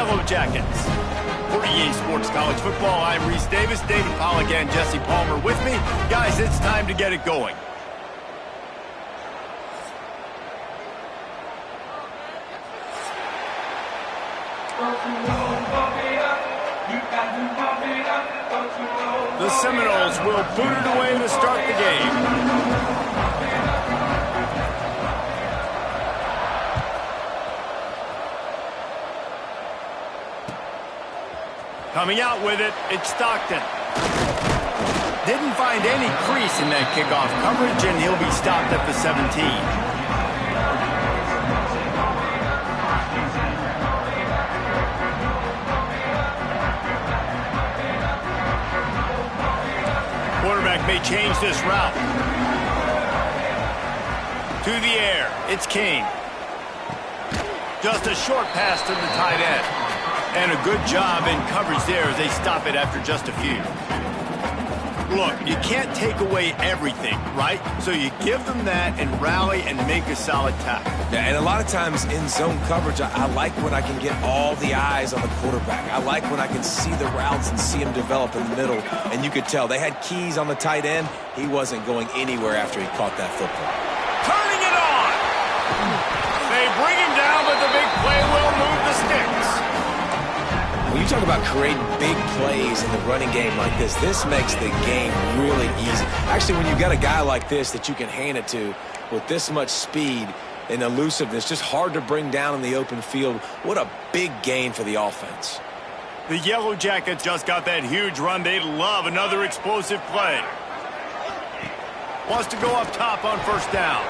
Yellow Jackets. For EA Sports College Football, I'm Reese Davis, David Pollack, and Jesse Palmer with me. Guys, it's time to get it going. The Seminoles will boot it away to start the game. Coming out with it, it's Stockton. Didn't find any crease in that kickoff coverage, and he'll be stopped at the 17. Quarterback may change this route. To the air, it's King. Just a short pass to the tight end. And a good job in coverage there as they stop it after just a few. Look, you can't take away everything, right? So you give them that and rally and make a solid tackle. Yeah, and a lot of times in zone coverage, I like when I can get all the eyes on the quarterback. I like when I can see the routes and see him develop in the middle. And you could tell they had keys on the tight end. He wasn't going anywhere after he caught that football. Turning it on! They bring him down, but the big play will move the sticks. When you talk about creating big plays in the running game like this makes the game really easy. Actually, when you've got a guy like this that you can hand it to with this much speed and elusiveness, just hard to bring down in the open field, what a big gain for the offense. The Yellow Jackets just got that huge run. They'd love another explosive play. Wants to go up top on first down.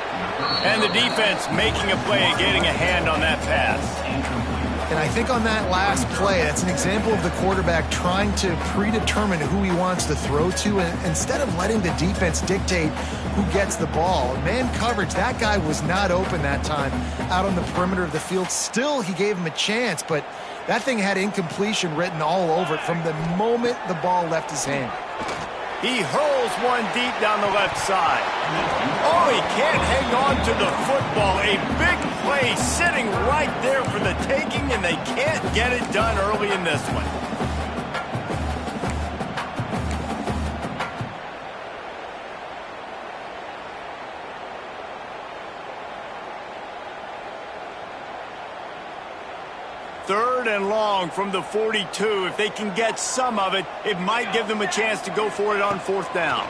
And the defense making a play and getting a hand on that pass. And I think on that last play, that's an example of the quarterback trying to predetermine who he wants to throw to, and instead of letting the defense dictate who gets the ball. Man coverage, that guy was not open that time out on the perimeter of the field. Still, he gave him a chance, but that thing had incompletion written all over it from the moment the ball left his hand. He hurls one deep down the left side. Oh, he can't hang on to the football. A big play sitting right there for the taking, and they can't get it done early in this one. Third and long from the 42. If they can get some of it, it might give them a chance to go for it on fourth down.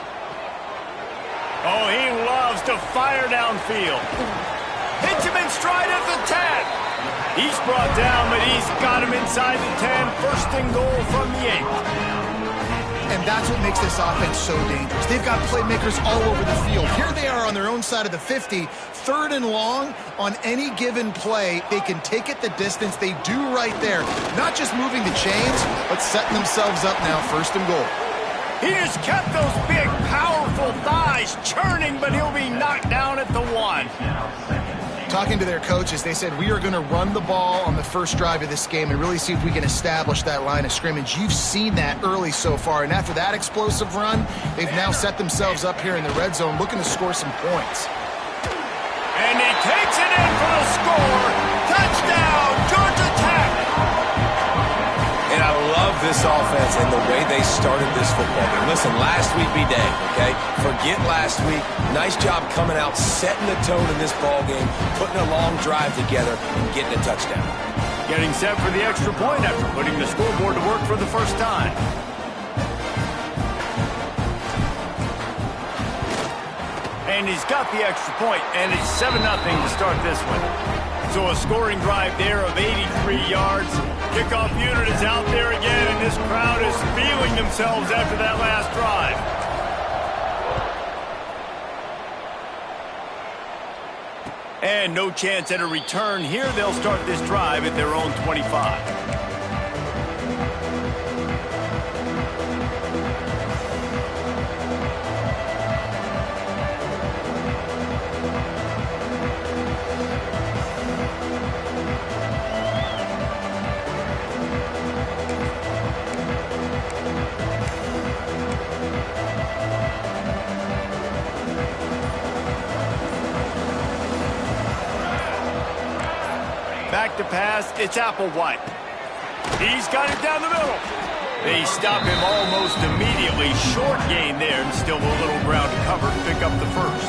Oh, he loves to fire downfield. Hits him in stride at the 10. He's brought down, but he's got him inside the 10. First and goal from the 8. And that's what makes this offense so dangerous. They've got playmakers all over the field. Here they are on their own side of the 50. Third and long, on any given play, they can take it the distance. They do right there. Not just moving the chains, but setting themselves up now, first and goal. He just kept those big, powerful thighs churning, but he'll be knocked down at the 1. Talking to their coaches, they said, we are going to run the ball on the first drive of this game and really see if we can establish that line of scrimmage. You've seen that early so far, and after that explosive run, they've now set themselves up here in the red zone looking to score some points. And he takes it in for the score. Touchdown, Georgia Tech. And I love this offense and the way they started this football game. Listen, last week be dang, okay? Forget last week. Nice job coming out, setting the tone in this ball game, putting a long drive together, and getting a touchdown. Getting set for the extra point after putting the scoreboard to work for the first time. And he's got the extra point, and it's 7-0 to start this one. So a scoring drive there of 83 yards. Kickoff unit is out there again, and this crowd is feeling themselves after that last drive. And no chance at a return here. They'll start this drive at their own 25. Back to pass, it's Applewhite. He's got it down the middle. They stop him almost immediately. Short gain there, and still a little ground to cover to pick up the first.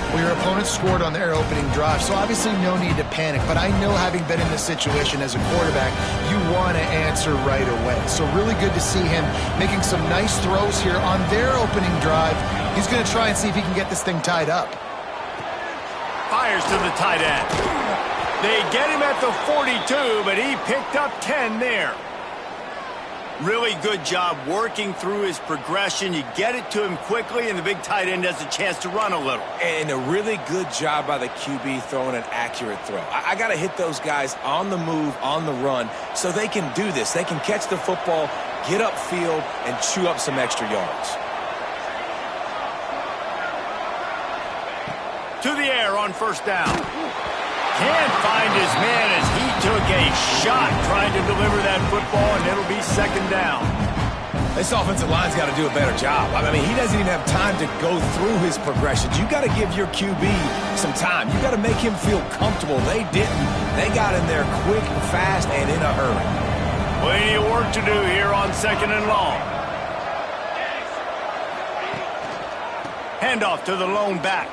Well, your opponent scored on their opening drive, so obviously no need to panic. But I know, having been in this situation as a quarterback, you want to answer right away. So really good to see him making some nice throws here on their opening drive. He's going to try and see if he can get this thing tied up. Fires to the tight end. They get him at the 42, but he picked up 10 there. Really good job working through his progression. You get it to him quickly, and the big tight end has a chance to run a little. And a really good job by the QB throwing an accurate throw. I got to hit those guys on the move, on the run, so they can do this. They can catch the football, get upfield, and chew up some extra yards. To the air on first down. Can't find his man as he took a shot trying to deliver that football, and it'll be second down. This offensive line's got to do a better job. I mean, he doesn't even have time to go through his progressions. You got to give your QB some time. You got to make him feel comfortable. They didn't. They got in there quick, fast, and in a hurry. Plenty of work to do here on second and long. Handoff to the lone back.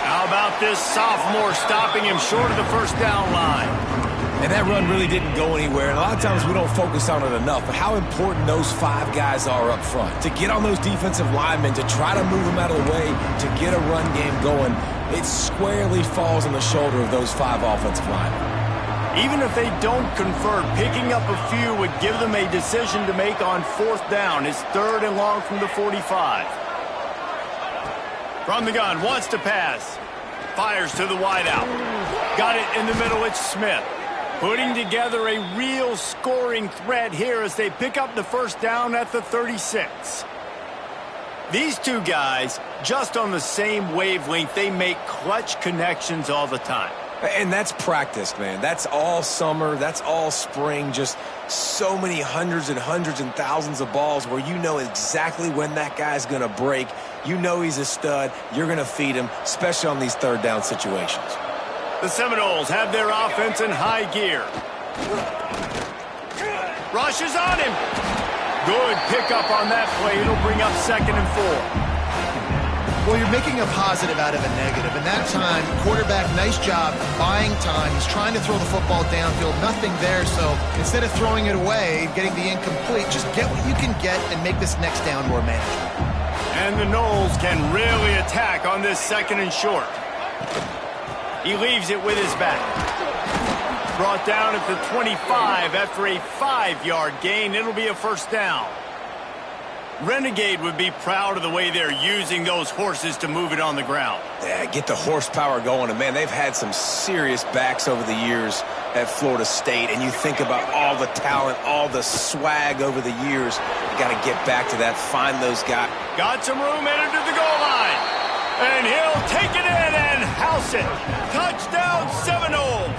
How about this sophomore stopping him short of the first down line? And that run really didn't go anywhere. And a lot of times we don't focus on it enough, but how important those 5 guys are up front. To get on those defensive linemen, to try to move them out of the way, to get a run game going, it squarely falls on the shoulder of those 5 offensive linemen. Even if they don't convert, picking up a few would give them a decision to make on fourth down. It's third and long from the 45. From the gun, wants to pass. Fires to the wideout. Got it in the middle, it's Smith. Putting together a real scoring threat here as they pick up the first down at the 36. These two guys, just on the same wavelength, they make clutch connections all the time. And that's practice, man. That's all summer. That's all spring. Just so many hundreds and thousands of balls where you know exactly when that guy's going to break. You know he's a stud. You're going to feed him, especially on these third down situations. The Seminoles have their offense in high gear. Rush is on him. Good pickup on that play. It'll bring up second and 4. Well, you're making a positive out of a negative. And that time, quarterback, nice job buying time. He's trying to throw the football downfield. Nothing there. So instead of throwing it away, getting the incomplete, just get what you can get and make this next down more manageable. And the Noles can really attack on this second and short. He leaves it with his back. Brought down at the 25 after a 5-yard gain. It'll be a first down. Renegade would be proud of the way they're using those horses to move it on the ground. Yeah, get the horsepower going. And, man, they've had some serious backs over the years at Florida State. And you think about all the talent, all the swag over the years. You got to get back to that, find those guys. Got some room headed to the goal line. And he'll take it in and house it. Touchdown, Seminoles.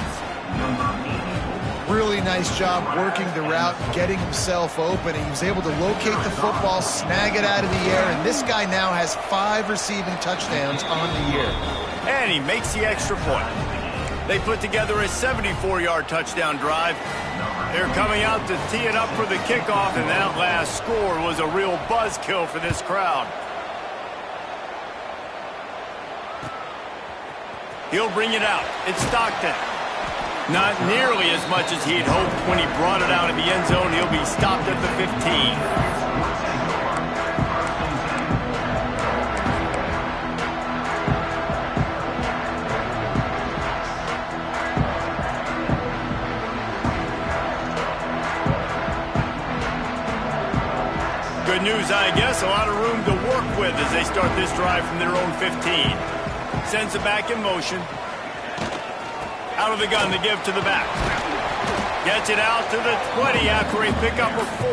Really nice job working the route, getting himself open, and he was able to locate the football, snag it out of the air, and this guy now has 5 receiving touchdowns on the year. And he makes the extra point. They put together a 74-yard touchdown drive. They're coming out to tee it up for the kickoff, and that last score was a real buzzkill for this crowd. He'll bring it out. It's Stockton. Not nearly as much as he'd hoped when he brought it out of the end zone. He'll be stopped at the 15. Good news, I guess. A lot of room to work with as they start this drive from their own 15. Sends it back in motion. Out of the gun to give to the back. Gets it out to the 20 after a pickup of 4.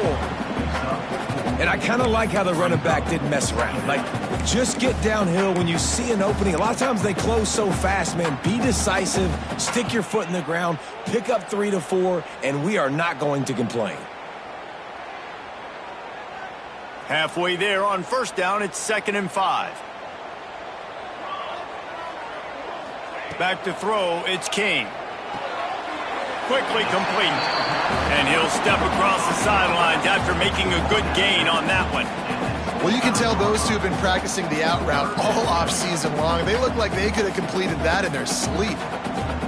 And I kind of like how the running back didn't mess around. Like, just get downhill when you see an opening. A lot of times they close so fast, man. Be decisive, stick your foot in the ground, pick up 3 to 4, and we are not going to complain. Halfway there on first down, it's second and 5. Back to throw, it's King. quickly complete. And he'll step across the sidelines after making a good gain on that one. Well, you can tell those two have been practicing the out route all off-season long. They look like they could have completed that in their sleep.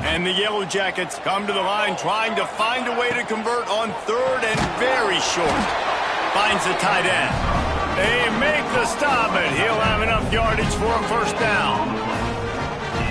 And the Yellow Jackets come to the line trying to find a way to convert on third and very short. Finds the tight end. They make the stop, and he'll have enough yardage for a first down.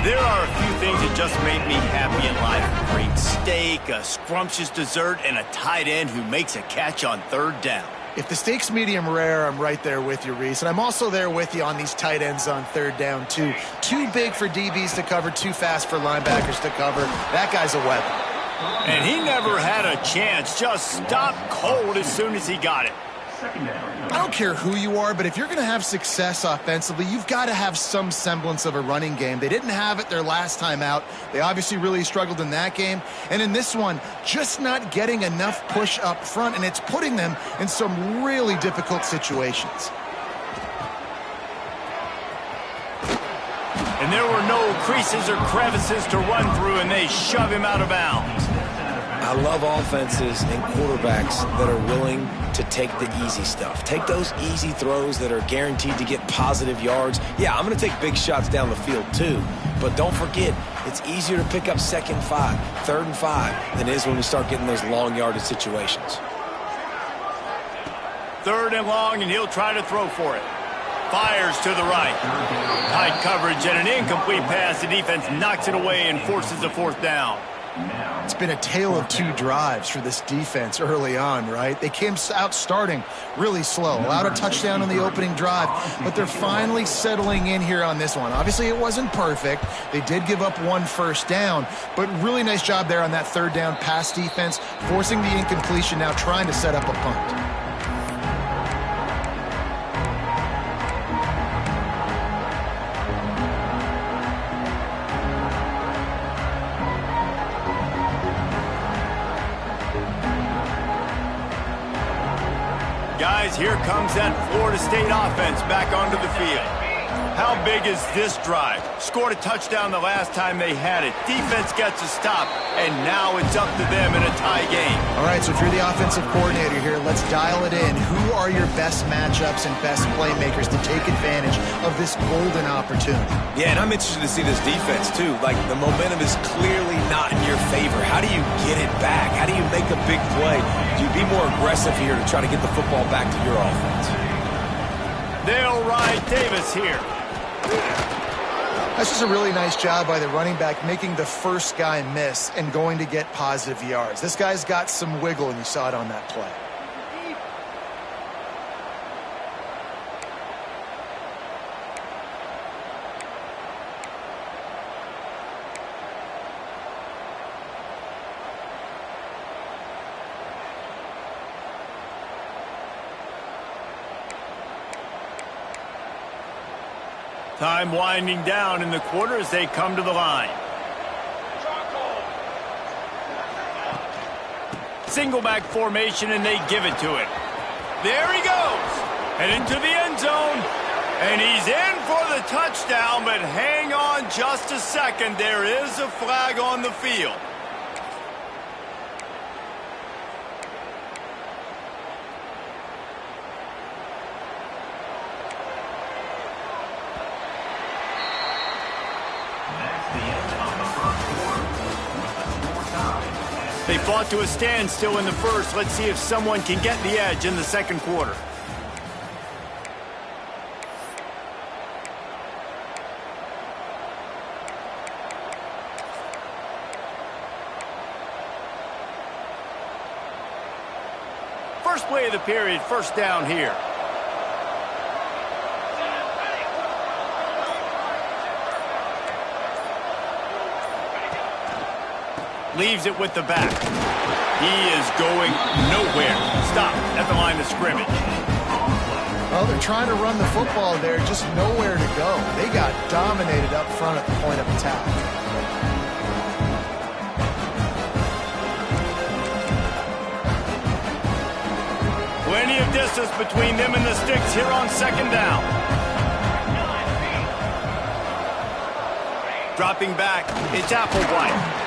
There are a few things that just make me happy in life. A great steak, a scrumptious dessert, and a tight end who makes a catch on third down. If the steak's medium rare, I'm right there with you, Reese. And I'm also there with you on these tight ends on third down, too. Too big for DBs to cover, too fast for linebackers to cover. That guy's a weapon. And he never had a chance. Just stopped cold as soon as he got it. I don't care who you are, but if you're going to have success offensively, you've got to have some semblance of a running game. They didn't have it their last time out. They obviously really struggled in that game. And in this one, just not getting enough push up front, and it's putting them in some really difficult situations. And there were no creases or crevices to run through, and they shove him out of bounds. I love offenses and quarterbacks that are willing to take the easy stuff. Take those easy throws that are guaranteed to get positive yards. Yeah, I'm going to take big shots down the field too. But don't forget, it's easier to pick up third and five than it is when we start getting those long yardage situations. Third and long, and he'll try to throw for it. Fires to the right. Tight coverage and an incomplete pass. The defense knocks it away and forces a fourth down. It's been a tale of two drives for this defense early on, right? They came out starting really slow, allowed a touchdown on the opening drive, but they're finally settling in here on this one. Obviously, it wasn't perfect. They did give up one first down, but really nice job there on that third down pass defense, forcing the incompletion, now trying to set up a punt. Guys, here comes that Florida State offense back onto the field. How big is this drive? Scored a touchdown the last time they had it. Defense gets a stop, and now it's up to them in a tie game. All right, so if you're the offensive coordinator here, let's dial it in. Who are your best matchups and best playmakers to take advantage of this golden opportunity? Yeah, and I'm interested to see this defense, too. Like, the momentum is clearly not in your favor. How do you get it back? How do you make a big play? Do you be more aggressive here to try to get the football back to your offense? They'll ride Davis here. That's just a really nice job by the running back, making the first guy miss and going to get positive yards. This guy's got some wiggle, and you saw it on that play. Time winding down in the quarter as they come to the line. Single back formation, and they give it to it. There he goes. And into the end zone. And he's in for the touchdown, but hang on just a second. There is a flag on the field. They fought to a standstill in the first. Let's see if someone can get the edge in the second quarter. First play of the period, first down here. Leaves it with the back. He is going nowhere. Stop at the line of scrimmage. Well, they're trying to run the football there, just nowhere to go. They got dominated up front at the point of attack. Plenty of distance between them and the sticks here on second down. Dropping back, it's Applewhite.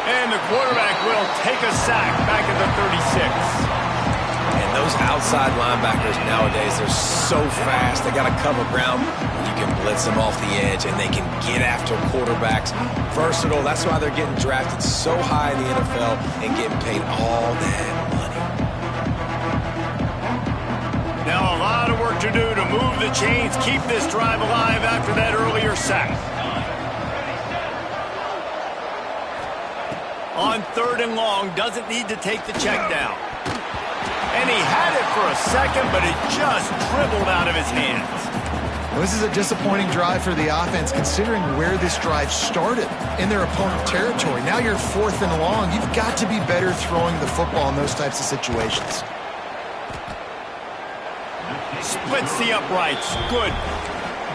And the quarterback will take a sack back at the 36. And those outside linebackers nowadays, they're so fast. They got to cover ground. You can blitz them off the edge, and they can get after quarterbacks. Versatile. That's why they're getting drafted so high in the NFL and getting paid all that money. Now a lot of work to do to move the chains, keep this drive alive after that earlier sack. On 3rd and long, doesn't need to take the check down. And he had it for a second, but it just dribbled out of his hands. Well, this is a disappointing drive for the offense, considering where this drive started in their opponent territory. Now you're 4th and long. You've got to be better throwing the football in those types of situations. Splits the uprights. Good.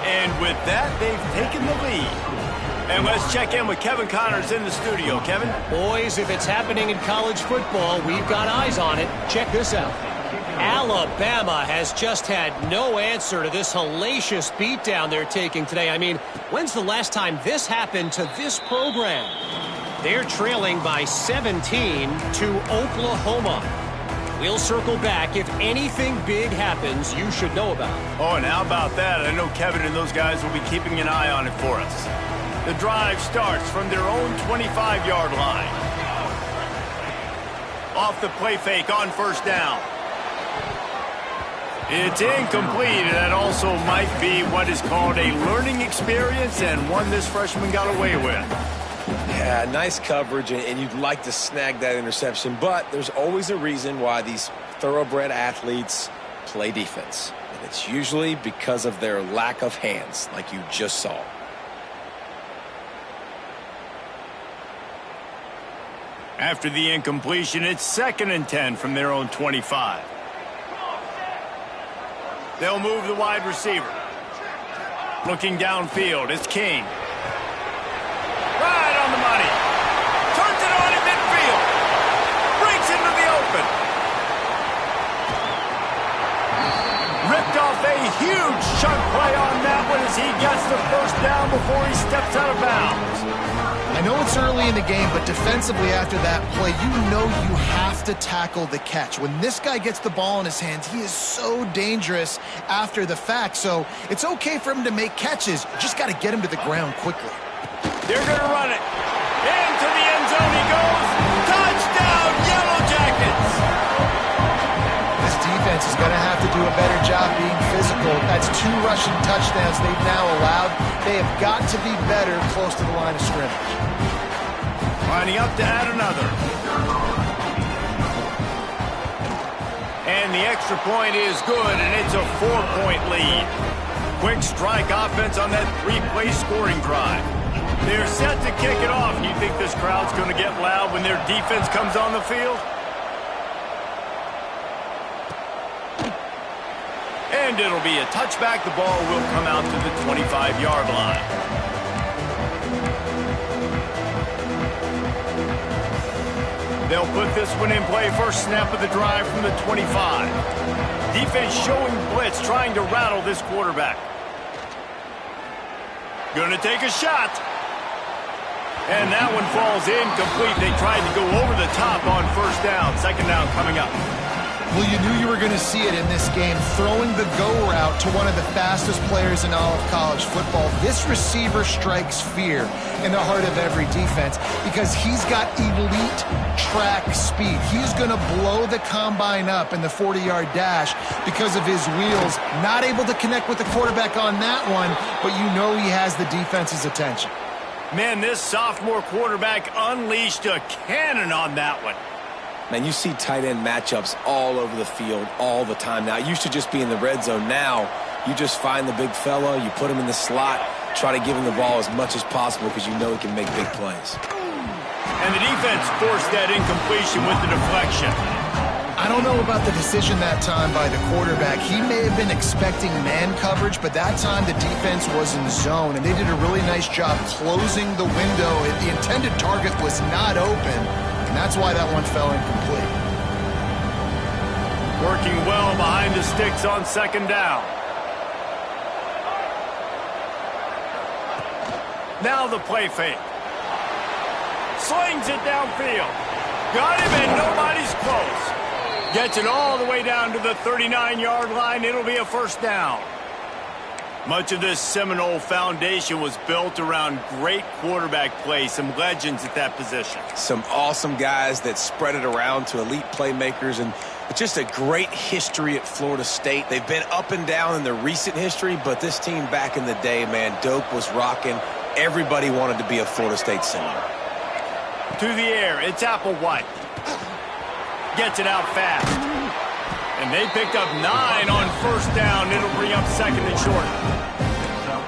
And with that, they've taken the lead. And let's check in with Kevin Connors in the studio. Kevin? Boys, if it's happening in college football, we've got eyes on it. Check this out. Alabama has just had no answer to this hellacious beatdown they're taking today. I mean, when's the last time this happened to this program? They're trailing by 17 to Oklahoma. We'll circle back. If anything big happens, you should know about it. Oh, and how about that? I know Kevin and those guys will be keeping an eye on it for us. The drive starts from their own 25-yard line. Off the play fake on 1st down. It's incomplete, and that also might be what is called a learning experience and one this freshman got away with. Yeah, nice coverage, and you'd like to snag that interception, but there's always a reason why these thoroughbred athletes play defense. And it's usually because of their lack of hands, like you just saw. After the incompletion, it's 2nd and 10 from their own 25. They'll move the wide receiver. Looking downfield, it's King. Right on the money. Turns it on in midfield. Breaks into the open. Ripped off a huge chunk play on that one as he gets the 1st down before he steps out of bounds. I know it's early in the game, but defensively after that play, you know you have to tackle the catch. When this guy gets the ball in his hands, he is so dangerous after the fact. So it's okay for him to make catches. You just got to get him to the ground quickly. They're going to run it. Into the end zone he goes. Touchdown, Yellow Jackets! This defense is going to have to do a better job being physical. That's 2 rushing touchdowns they've now allowed. They have got to be better close to the line of scrimmage. Lining up to add another. And the extra point is good, and it's a 4-point lead. Quick strike offense on that 3-play scoring drive. They're set to kick it off. You think this crowd's going to get loud when their defense comes on the field? And it'll be a touchback. The ball will come out to the 25-yard line. They'll put this one in play. First snap of the drive from the 25. Defense showing blitz, trying to rattle this quarterback. Gonna take a shot. And that one falls incomplete. They tried to go over the top on 1st down. 2nd down coming up. Well, you knew you were going to see it in this game, throwing the go route to one of the fastest players in all of college football. This receiver strikes fear in the heart of every defense because he's got elite track speed. He's going to blow the combine up in the 40-yard dash because of his wheels. Not able to connect with the quarterback on that one, but you know he has the defense's attention. Man, this sophomore quarterback unleashed a cannon on that one. Man, you see tight end matchups all over the field all the time now. It used to just be in the red zone. Now, you just find the big fella, you put him in the slot, try to give him the ball as much as possible because you know he can make big plays. And the defense forced that incompletion with the deflection. I don't know about the decision that time by the quarterback. He may have been expecting man coverage, but that time the defense was in zone, and they did a really nice job closing the window. The intended target was not open, and that's why that one fell incomplete. Working well behind the sticks on 2nd down. Now the play fake. Slings it downfield. Got him, and nobody's close. Gets it all the way down to the 39-yard line. It'll be a first down. Much of this Seminole foundation was built around great quarterback play, some legends at that position. Some awesome guys that spread it around to elite playmakers, and just a great history at Florida State. They've been up and down in their recent history, but this team back in the day, man, dope was rocking. Everybody wanted to be a Florida State Seminole. To the air, it's Applewhite. Gets it out fast. And they picked up 9 on first down. It'll bring up second and short.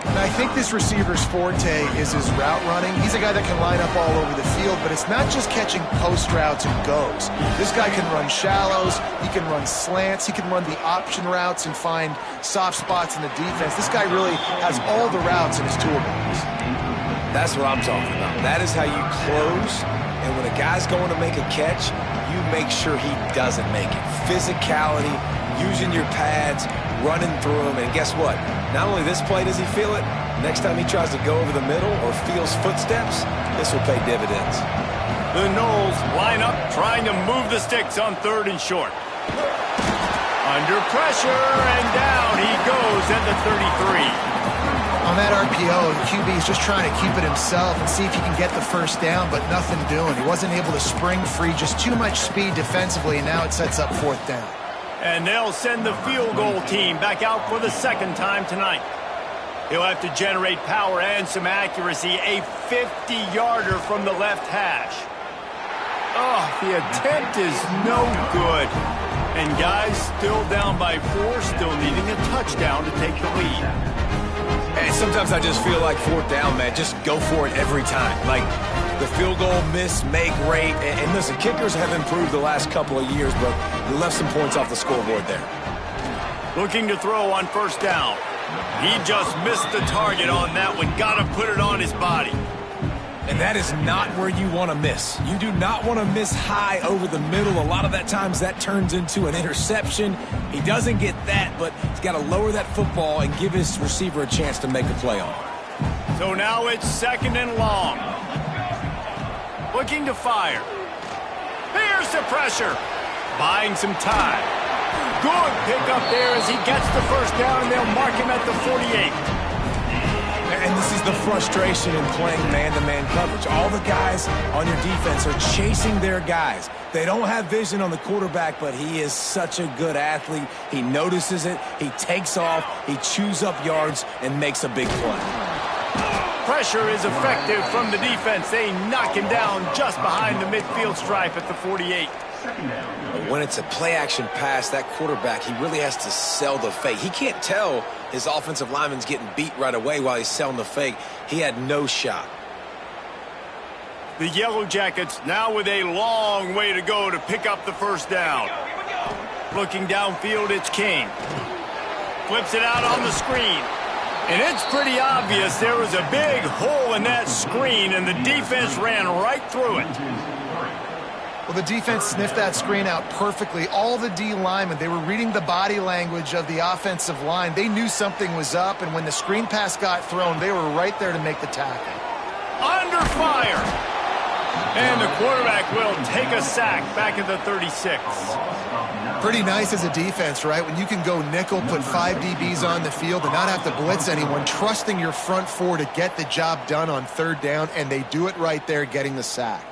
And I think this receiver's forte is his route running. He's a guy that can line up all over the field, but it's not just catching post routes and goes. This guy can run shallows, he can run slants, he can run the option routes and find soft spots in the defense. This guy really has all the routes in his toolbox. That's what I'm talking about. That is how you close, and when a guy's going to make a catch, you make sure he doesn't make it. Physicality, using your pads, running through them, and guess what? Not only this play does he feel it, next time he tries to go over the middle or feels footsteps, this will pay dividends. The Noles line up trying to move the sticks on third and short. Under pressure, and down he goes at the 33. On that RPO, the QB is just trying to keep it himself and see if he can get the first down, but nothing doing. He wasn't able to spring free, just too much speed defensively, and now it sets up fourth down. And they'll send the field goal team back out for the second time tonight. He'll have to generate power and some accuracy, a 50-yarder from the left hash. Oh, the attempt is no good. And guys still down by 4, still needing a touchdown to take the lead. And sometimes I just feel like fourth down, man, just go for it every time. Like the field goal miss, make rate. And listen, kickers have improved the last couple of years, but you left some points off the scoreboard there. Looking to throw on first down. He just missed the target on that one. Got to put it on his body. And that is not where you want to miss. You do not want to miss high over the middle. A lot of that times that turns into an interception. He doesn't get that, but he's got to lower that football and give his receiver a chance to make a play on it. So now it's second and long. Looking to fire. Here's the pressure. Buying some time. Good pickup there as he gets the first down, and they'll mark him at the 48. And this is the frustration in playing man-to-man coverage. All the guys on your defense are chasing their guys. They don't have vision on the quarterback, but he is such a good athlete. He notices it, he takes off, he chews up yards, and makes a big play. Pressure is effective from the defense. They knock him down just behind the midfield stripe at the 48. But when it's a play-action pass, that quarterback, he really has to sell the fake. He can't tell his offensive lineman's getting beat right away while he's selling the fake. He had no shot. The Yellow Jackets now with a long way to go to pick up the first down. Looking downfield, it's King. Flips it out on the screen. And it's pretty obvious there was a big hole in that screen, and the defense ran right through it. Well, the defense sniffed that screen out perfectly. All the D linemen, they were reading the body language of the offensive line. They knew something was up, and when the screen pass got thrown, they were right there to make the tackle. Under fire. And the quarterback will take a sack back at the 36. Pretty nice as a defense, right? When you can go nickel, put 5 DBs on the field and not have to blitz anyone, trusting your front 4 to get the job done on third down, and they do it right there, getting the sack.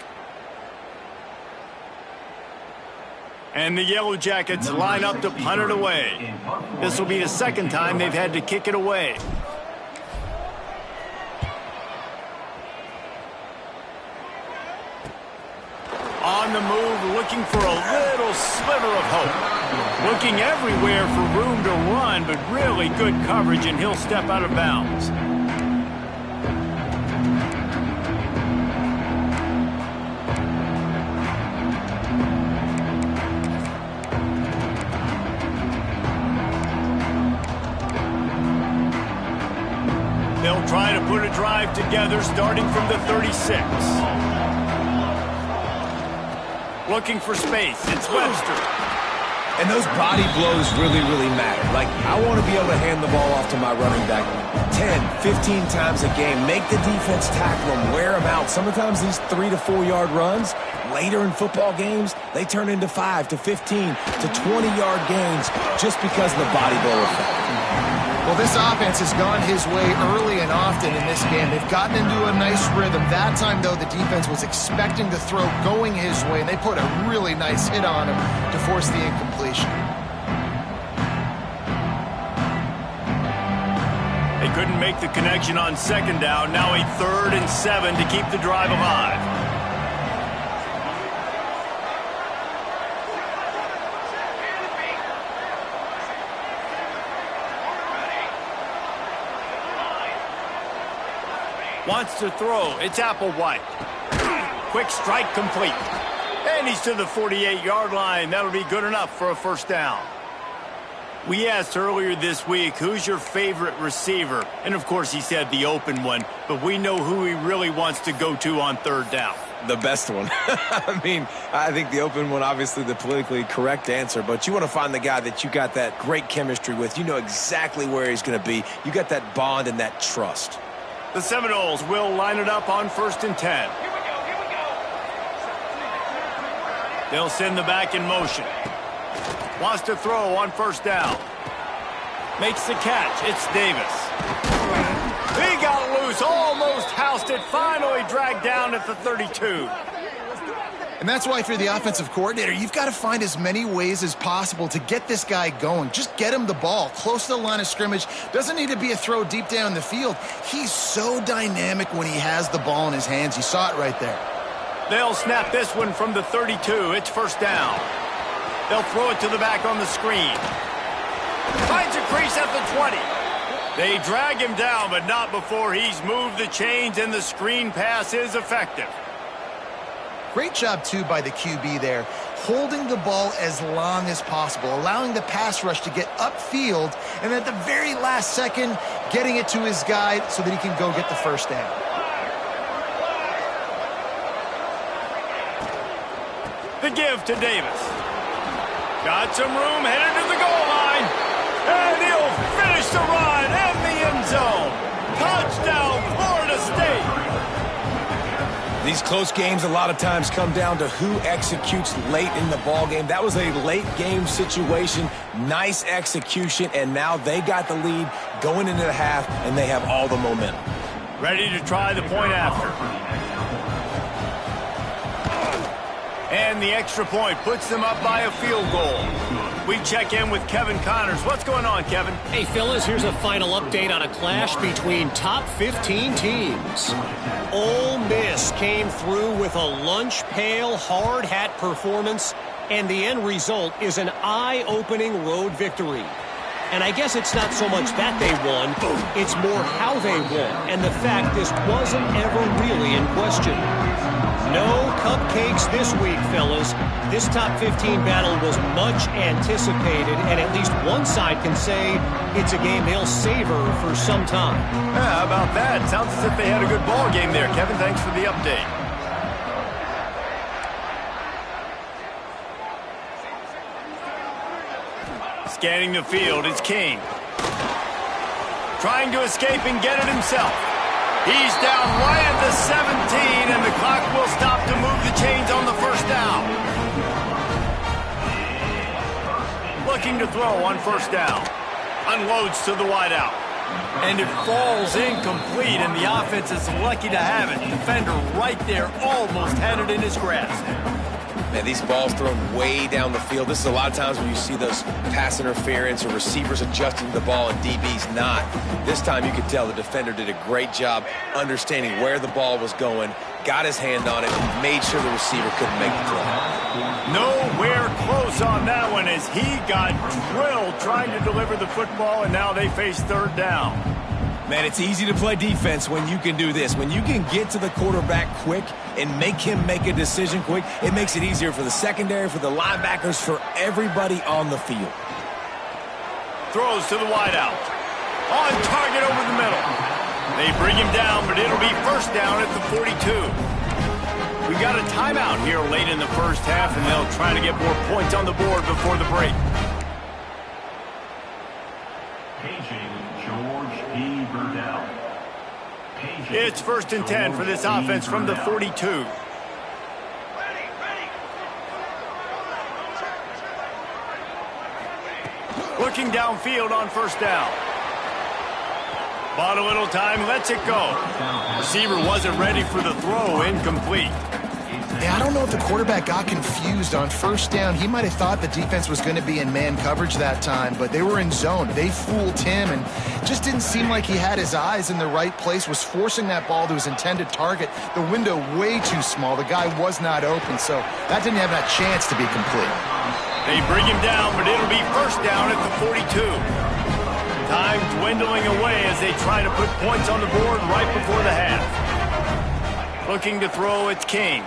And the Yellow Jackets line up to punt it away. This will be the second time they've had to kick it away. On the move, looking for a little sliver of hope. Looking everywhere for room to run, but really good coverage, and he'll step out of bounds. They'll try to put a drive together starting from the 36. Looking for space. It's Webster. And those body blows really, really matter. Like, I want to be able to hand the ball off to my running back 10, 15 times a game. Make the defense tackle them, wear them out. Sometimes these 3 to 4 yard runs, later in football games, they turn into 5 to 15 to 20-yard gains just because of the body blow effect. Well, this offense has gone his way early and often in this game. They've gotten into a nice rhythm. That time, though, the defense was expecting the throw going his way, and they put a really nice hit on him to force the incompletion. They couldn't make the connection on second down. Now a 3rd and 7 to keep the drive alive. Wants to throw. It's Applewhite. Quick strike complete. And he's to the 48-yard line. That'll be good enough for a first down. We asked earlier this week, who's your favorite receiver? And, of course, he said the open one. But we know who he really wants to go to on third down. The best one. I mean, I think the open one, obviously the politically correct answer, but you want to find the guy that you got that great chemistry with. You know exactly where he's going to be. You got that bond and that trust. The Seminoles will line it up on 1st and 10. They'll send the back in motion. Wants to throw on first down. Makes the catch. It's Davis. He got loose. Almost housed it. Finally dragged down at the 32. And that's why if you're the offensive coordinator, you've got to find as many ways as possible to get this guy going. Just get him the ball close to the line of scrimmage. Doesn't need to be a throw deep down the field. He's so dynamic when he has the ball in his hands. You saw it right there. They'll snap this one from the 32. It's first down. They'll throw it to the back on the screen. Finds a crease at the 20. They drag him down, but not before he's moved the chains, and the screen pass is effective. Great job, too, by the QB there, holding the ball as long as possible, allowing the pass rush to get upfield, and at the very last second, getting it to his guy so that he can go get the first down. The give to Davis. Got some room, headed to the goal line, and he'll finish the run in the end zone. Touchdown, Florida State. These close games a lot of times come down to who executes late in the ball game. That was a late game situation, nice execution, and now they got the lead going into the half, and they have all the momentum. Ready to try the point after. And the extra point puts them up by a field goal. We check in with Kevin Connors. What's going on, Kevin? Hey, fellas, here's a final update on a clash between top 15 teams. Ole Miss came through with a lunch pail hard hat performance, and the end result is an eye-opening road victory. And I guess it's not so much that they won, it's more how they won, and the fact this wasn't ever really in question. No cupcakes this week, fellas. This top 15 battle was much anticipated, and at least one side can say it's a game they'll savor for some time. Yeah, how about that? Sounds as if they had a good ball game there. Kevin, thanks for the update. Scanning the field, it's King. Trying to escape and get it himself. He's down right at the 17, and the clock will stop to move the chains on the first down. Looking to throw on first down. Unloads to the wideout. And it falls incomplete, and the offense is lucky to have it. Defender right there almost had it in his grasp. Man, these balls thrown way down the field. This is a lot of times when you see those pass interference or receivers adjusting the ball and DBs not. This time you could tell the defender did a great job understanding where the ball was going, got his hand on it, and made sure the receiver couldn't make the throw. Nowhere close on that one as he got drilled trying to deliver the football, and now they face third down. Man, it's easy to play defense when you can do this. When you can get to the quarterback quick and make him make a decision quick, it makes it easier for the secondary, for the linebackers, for everybody on the field. Throws to the wideout. On target over the middle. They bring him down, but it'll be first down at the 42. We got a timeout here late in the first half, and they'll try to get more points on the board before the break. George E. Burdell. It's 1st and 10 for this offense from the 42. Looking downfield on 1st down. Bought a little time, lets it go. Receiver wasn't ready for the throw, incomplete. Yeah, I don't know if the quarterback got confused on 1st down. He might have thought the defense was going to be in man coverage that time, but they were in zone. They fooled him and just didn't seem like he had his eyes in the right place, was forcing that ball to his intended target. The window way too small. The guy was not open, so that didn't have that chance to be complete. They bring him down, but it'll be 1st down at the 42. Time dwindling away as they try to put points on the board right before the half. Looking to throw, it's King.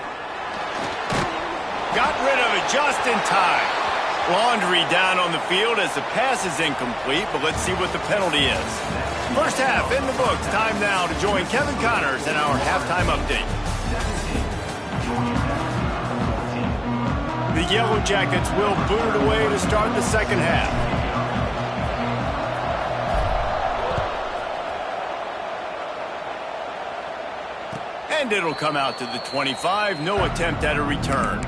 Got rid of it just in time. Laundry down on the field as the pass is incomplete, but let's see what the penalty is. 1st half in the books. Time now to join Kevin Connors in our halftime update. The Yellow Jackets will boot it away to start the 2nd half. And it'll come out to the 25. No attempt at a return.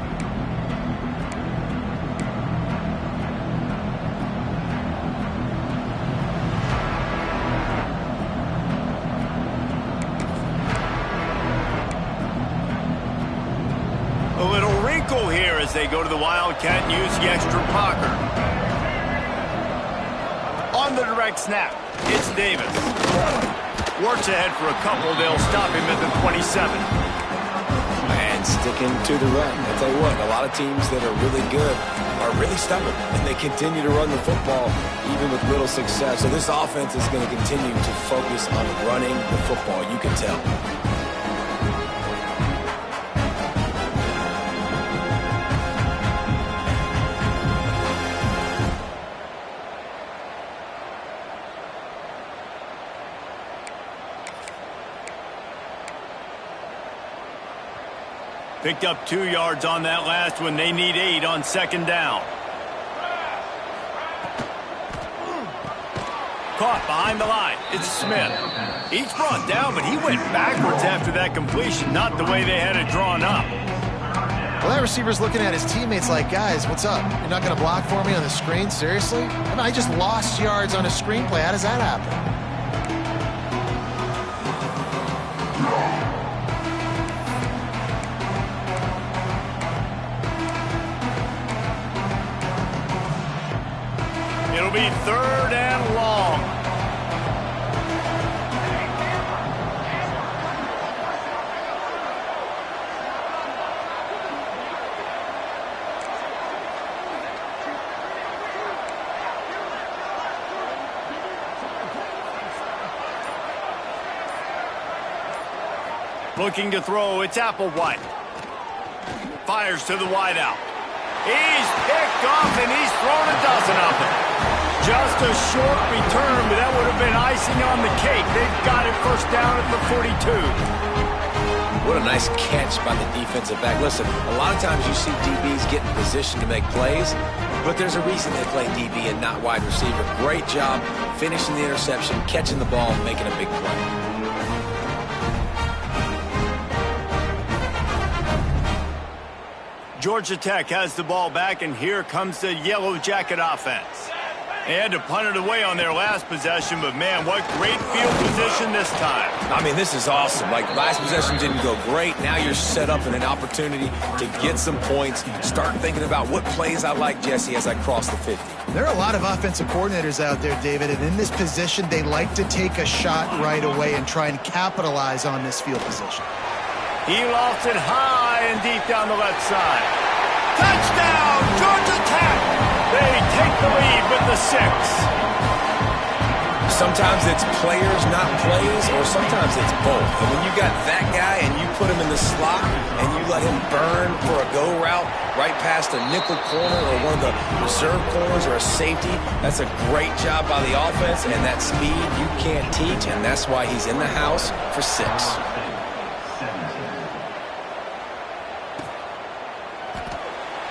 A little wrinkle here as they go to the Wildcat and use the extra blocker. On the direct snap, it's Davis. Works ahead for a couple. They'll stop him at the 27. And sticking to the run. I'll tell you what, a lot of teams that are really good are really stubborn, and they continue to run the football even with little success. So this offense is going to continue to focus on running the football. You can tell. Picked up 2 yards on that last one. They need 8 on 2nd down. Caught behind the line. It's Smith. He's brought down, but he went backwards after that completion. Not the way they had it drawn up. Well, that receiver's looking at his teammates like, guys, what's up? You're not going to block for me on the screen? Seriously? I mean, I just lost yards on a screenplay. How does that happen? It'll be 3rd and long. Looking to throw, it's Applewhite. Fires to the wideout. He's picked off and he's thrown a dozen of them. Just a short return, but that would have been icing on the cake. They've got it 1st down at the 42. What a nice catch by the defensive back. Listen, a lot of times you see DBs get in position to make plays, but there's a reason they play DB and not wide receiver. Great job finishing the interception, catching the ball, and making a big play. Georgia Tech has the ball back, and here comes the Yellow Jacket offense. They had to punt it away on their last possession, but man, what great field position this time. I mean, this is awesome. Like, last possession didn't go great. Now you're set up in an opportunity to get some points. Start thinking about what plays I like, Jesse, as I cross the 50. There are a lot of offensive coordinators out there, David, and in this position, they like to take a shot right away and try and capitalize on this field position. He lofts it high and deep down the left side. Touchdown, Georgia Tech! They take the lead with the 6. Sometimes it's players, not plays, or sometimes it's both. And when you got that guy and you put him in the slot and you let him burn for a go route right past a nickel corner or one of the reserve corners or a safety, that's a great job by the offense, and that speed you can't teach, and that's why he's in the house for 6.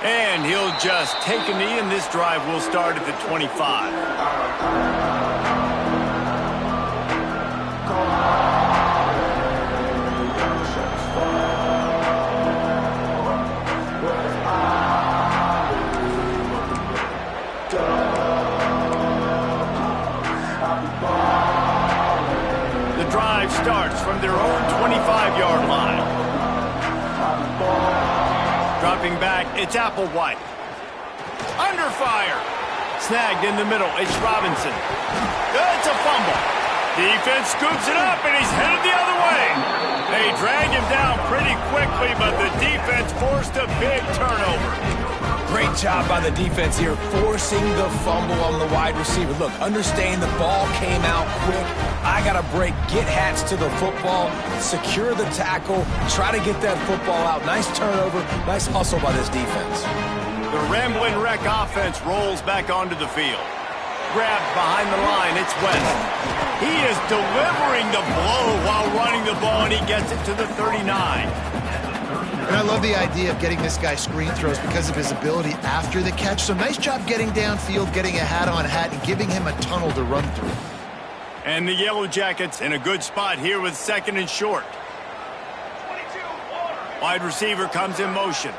And he'll just take a knee, and this drive will start at the 25. Dropping back, it's Applewhite. Under fire. Snagged in the middle, it's Robinson. It's a fumble. Defense scoops it up, and he's headed the other way. They drag him down pretty quickly, but the defense forced a big turnover. Great job by the defense here, forcing the fumble on the wide receiver. Look, understand the ball came out quick. I got to break, get hats to the football, secure the tackle, try to get that football out. Nice turnover, nice hustle by this defense. The Ramblin' Wreck offense rolls back onto the field. Grabbed behind the line, it's West. He is delivering the blow while running the ball, and he gets it to the 39. And I love the idea of getting this guy screen throws because of his ability after the catch. So nice job getting downfield, getting a hat-on-hat, and giving him a tunnel to run through. And the Yellow Jackets in a good spot here with 2nd and short. Wide receiver comes in motion.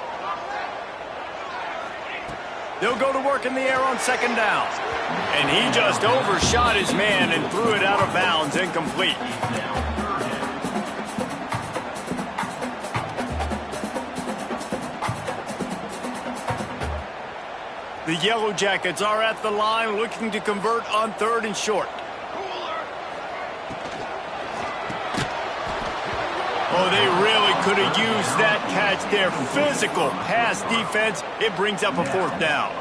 They'll go to work in the air on 2nd down. And he just overshot his man and threw it out of bounds, incomplete. The Yellow Jackets are at the line looking to convert on 3rd and short. Oh, they really could have used that catch there. Physical pass defense. It brings up a 4th down.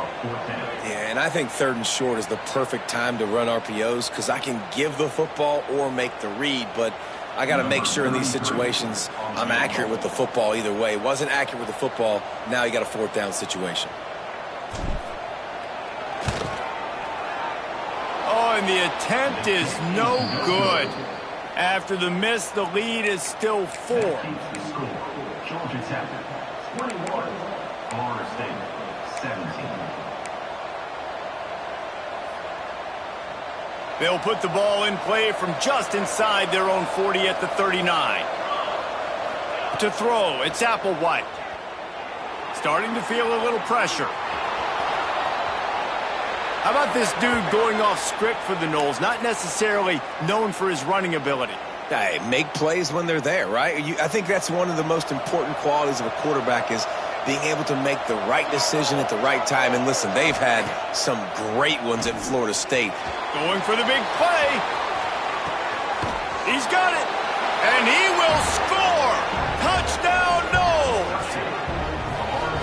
Yeah, and I think 3rd and short is the perfect time to run RPOs because I can give the football or make the read, but I got to make sure in these situations I'm accurate with the football either way. Wasn't accurate with the football, now you got a 4th down situation. Oh, and the attempt is no good. After the miss, the lead is still 4. Georgia Tech, 21. Florida State, 17. They'll put the ball in play from just inside their own 40 at the 39. To throw, it's Applewhite. Starting to feel a little pressure. How about this dude going off script for the Noles? Not necessarily known for his running ability. Hey, make plays when they're there, right? I think that's one of the most important qualities of a quarterback is being able to make the right decision at the right time. And listen, they've had some great ones at Florida State. Going for the big play. He's got it. And he will score. Touchdown, Noles.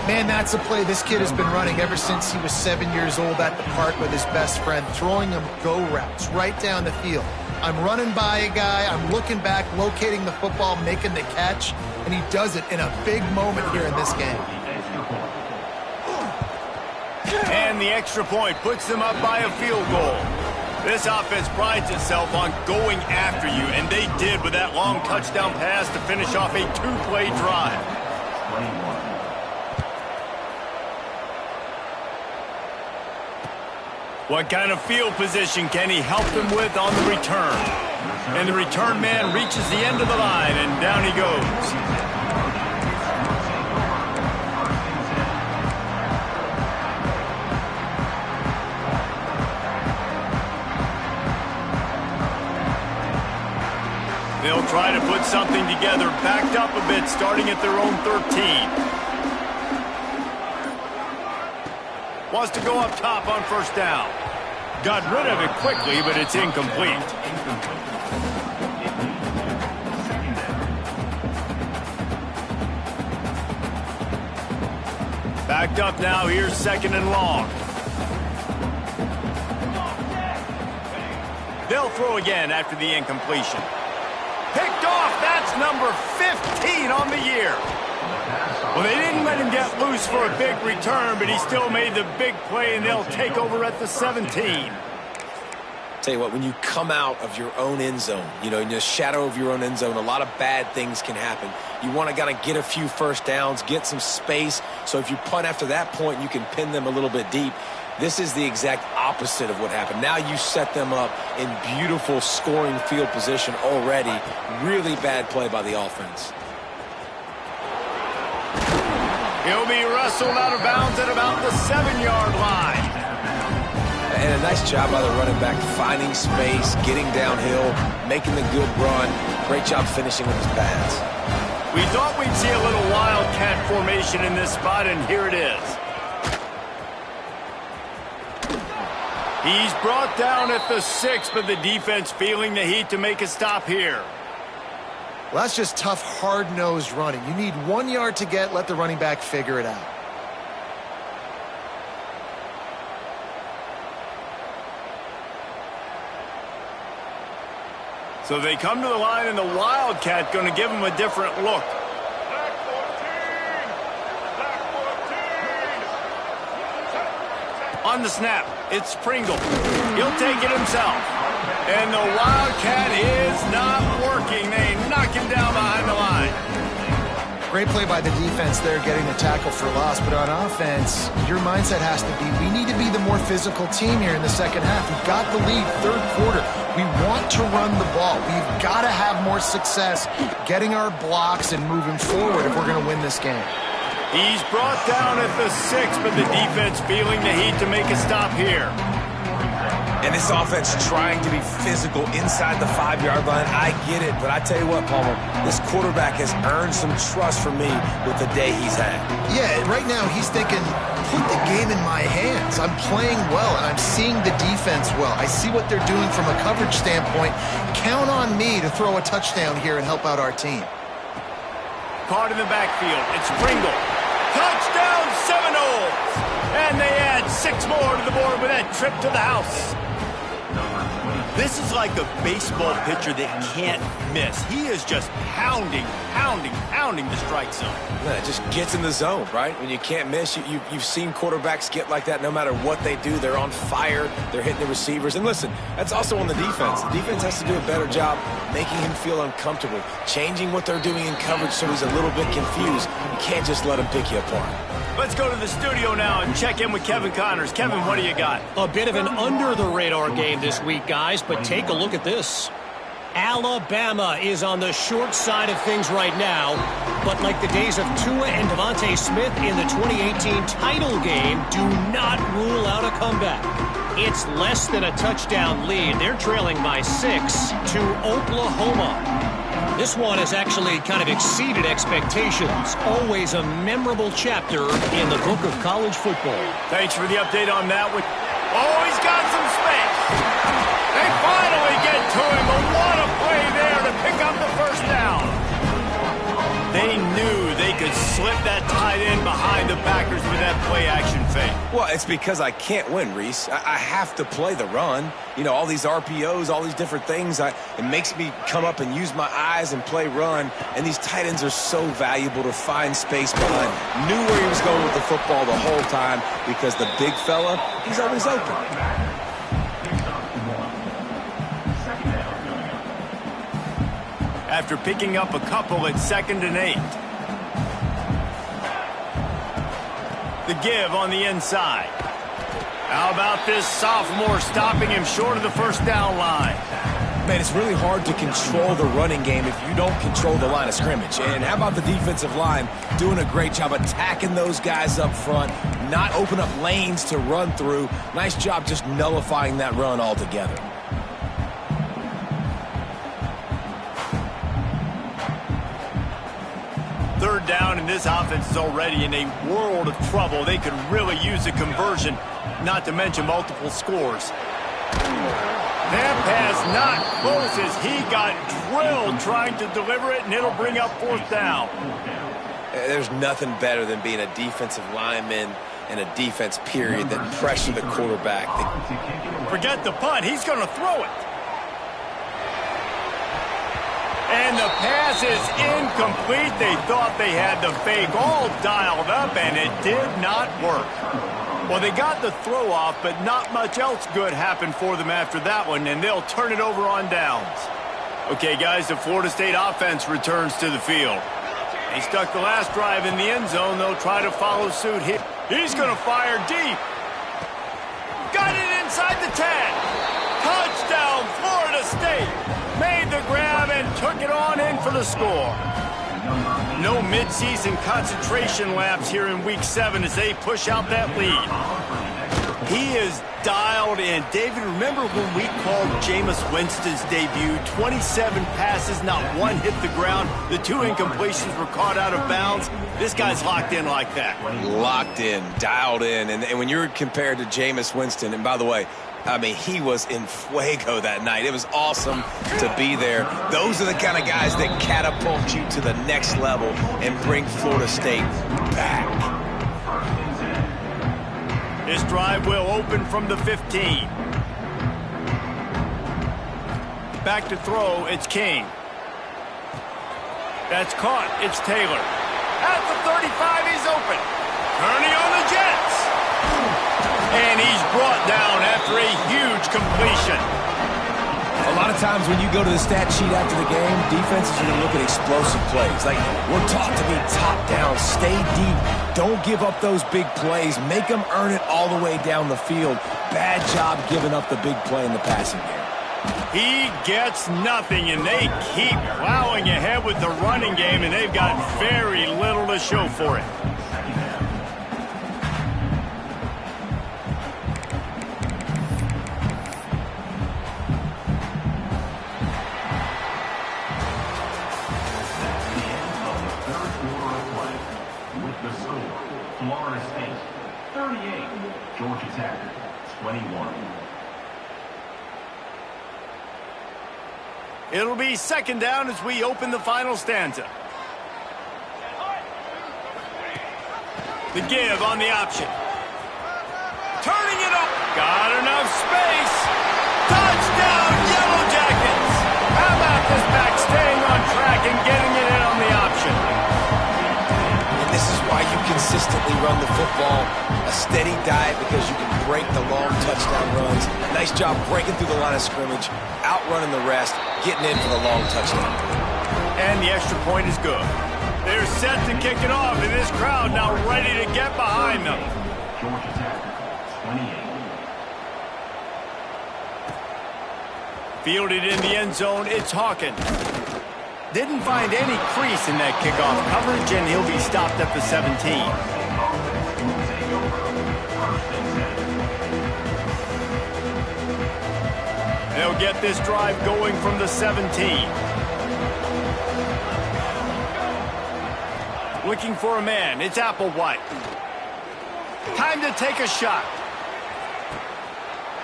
Man, that's a play this kid has been running ever since he was 7 years old at the park with his best friend, throwing him go routes right down the field. I'm running by a guy, I'm looking back, locating the football, making the catch, and he does it in a big moment here in this game. And the extra point puts them up by a field goal. This offense prides itself on going after you, and they did with that long touchdown pass to finish off a 2-play drive. What kind of field position can he help them with on the return? And the return man reaches the end of the line, and down he goes. They'll try to put something together, backed up a bit, starting at their own 13. Wants to go up top on 1st down. Got rid of it quickly, but it's incomplete. Backed up now, here's 2nd and long. They'll throw again after the incompletion. Picked off, that's number 15 on the year. Well, they didn't let him get loose for a big return, but he still made the big play, and they'll take over at the 17. Tell you what, when you come out of your own end zone, in the shadow of your own end zone, a lot of bad things can happen. You want to get a few 1st downs, get some space, so if you punt after that point, you can pin them a little bit deep. This is the exact opposite of what happened. Now you set them up in beautiful scoring field position already. Really bad play by the offense. He'll be wrestled out of bounds at about the 7-yard line. And a nice job by the running back, finding space, getting downhill, making the good run. Great job finishing with his pads. We thought we'd see a little wildcat formation in this spot, and here it is. He's brought down at the 6, but the defense feeling the heat to make a stop here. Well, that's just tough, hard-nosed running. You need 1 yard to get, let the running back figure it out. So they come to the line, and the Wildcat going to give them a different look. On the snap, it's Pringle. He'll take it himself. And the Wildcat is not working. They knock him down behind the line. Great play by the defense there, getting the tackle for loss. But on offense, your mindset has to be, we need to be the more physical team here in the second half. We've got the lead, third quarter. We want to run the ball. We've got to have more success getting our blocks and moving forward if we're going to win this game. He's brought down at the 6, but the defense feeling the heat to make a stop here. And this offense trying to be physical inside the 5-yard line. I get it, but I tell you what, Palmer, this quarterback has earned some trust from me with the day he's had. Yeah, right now he's thinking, put the game in my hands. I'm playing well, and I'm seeing the defense well. I see what they're doing from a coverage standpoint. Count on me to throw a touchdown here and help out our team. Caught in the backfield. It's Pringle. Touchdown Seminoles! And they add 6 more to the board with that trip to the house. This is like a baseball pitcher that can't miss. He is just pounding the strike zone. Yeah, it just gets in the zone, right? When you can't miss, you've seen quarterbacks get like that no matter what they do. They're on fire. They're hitting the receivers. And listen, that's also on the defense. The defense has to do a better job making him feel uncomfortable, changing what they're doing in coverage so he's a little bit confused. You can't just let him pick you apart. Let's go to the studio now and check in with Kevin Connors. Kevin, what do you got? A bit of an under-the-radar game this week, guys, but take a look at this. Alabama is on the short side of things right now, but like the days of Tua and Devontae Smith in the 2018 title game, do not rule out a comeback. It's less than a touchdown lead. They're trailing by 6 to Oklahoma. This one has actually kind of exceeded expectations. Always a memorable chapter in the book of college football. Thanks for the update on that one. Oh, he's got some space. They finally get to him, but what a play there to pick up the first down. They knew they could slip that tight end behind the backers with that play-action fake. Well, it's because I can't win, Reese. I have to play the run. You know, all these RPOs, all these different things. It makes me come up and use my eyes and play run. And these tight ends are so valuable to find space behind. Knew where he was going with the football the whole time because the big fella, he's always open. After picking up a couple at 2nd and 8. The give on the inside. How about this sophomore stopping him short of the first down line? Man, it's really hard to control the running game if you don't control the line of scrimmage. And how about the defensive line doing a great job attacking those guys up front, not open up lanes to run through. Nice job just nullifying that run altogether. Third down, and this offense is already in a world of trouble. They could really use a conversion, not to mention multiple scores. That pass not close as he got drilled trying to deliver it, and it'll bring up 4th down. There's nothing better than being a defensive lineman and a defense period that pressure the quarterback. Forget the punt. He's going to throw it. And the pass is incomplete. They thought they had the fake all dialed up, and it did not work. Well, they got the throw off, but not much else good happened for them after that one, and they'll turn it over on downs. Okay, guys, the Florida State offense returns to the field. They stuck the last drive in the end zone. They'll try to follow suit here. He's going to fire deep. Got it inside the 10. Touchdown, Florida State. Made the grab and took it on in for the score. No midseason concentration laps here in Week 7 as they push out that lead. He is dialed in. David, remember when we called Jameis Winston's debut? 27 passes, not one hit the ground. The 2 incompletions were caught out of bounds. This guy's locked in like that. Locked in, dialed in. And when you're compared to Jameis Winston, and by the way, I mean, he was in fuego that night. It was awesome to be there. Those are the kind of guys that catapult you to the next level and bring Florida State back. This drive will open from the 15. Back to throw, it's King. That's caught, it's Taylor. At the 35, he's open. Turning on the Jets. And he's brought down after a huge completion. A lot of times when you go to the stat sheet after the game, defenses are going to look at explosive plays. Like, we're taught to be top down, stay deep, don't give up those big plays, make them earn it all the way down the field. Bad job giving up the big play in the passing game. He gets nothing, and they keep plowing ahead with the running game, and they've got very little to show for it. Florida State, 38. Georgia Tech, 21. It'll be second down as we open the final stanza. The give on the option. Turning it up. Got enough space. Touchdown, Yellow Jackets. How about this back staying on track and getting it in on the option? This is why you consistently run the football, a steady diet, because you can break the long touchdown runs. Nice job breaking through the line of scrimmage, outrunning the rest, getting in for the long touchdown. And the extra point is good. They're set to kick it off, and this crowd now ready to get behind them. Georgia Tech, 28. Fielded in the end zone, it's Hawkins. Didn't find any crease in that kickoff coverage, and he'll be stopped at the 17. They'll get this drive going from the 17. Looking for a man, it's Applewhite. Time to take a shot.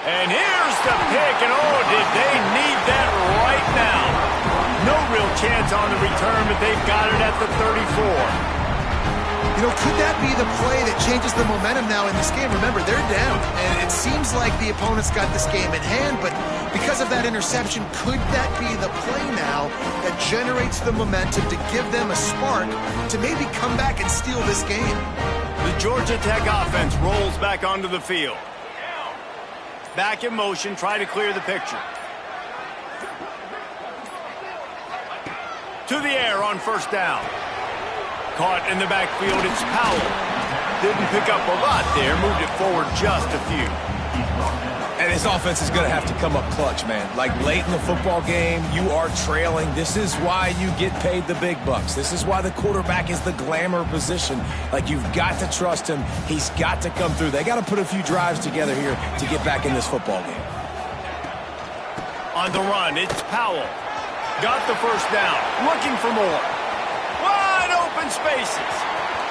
And here's the pick, and oh, did they need that right now. No real chance on the return, but they've got it at the 34. You know, could that be the play that changes the momentum now in this game? Remember, they're down, and it seems like the opponent's got this game in hand, but because of that interception, could that be the play now that generates the momentum to give them a spark to maybe come back and steal this game? The Georgia Tech offense rolls back onto the field. Back in motion, try to clear the picture. To the air on first down. Caught in the backfield, it's Powell. Didn't pick up a lot there, moved it forward just a few. And this offense is going to have to come up clutch, man. Like, late in the football game, you are trailing. This is why you get paid the big bucks. This is why the quarterback is the glamour position. Like, you've got to trust him. He's got to come through. They got to put a few drives together here to get back in this football game. On the run, it's Powell. Got the first down, looking for more. Wide open spaces.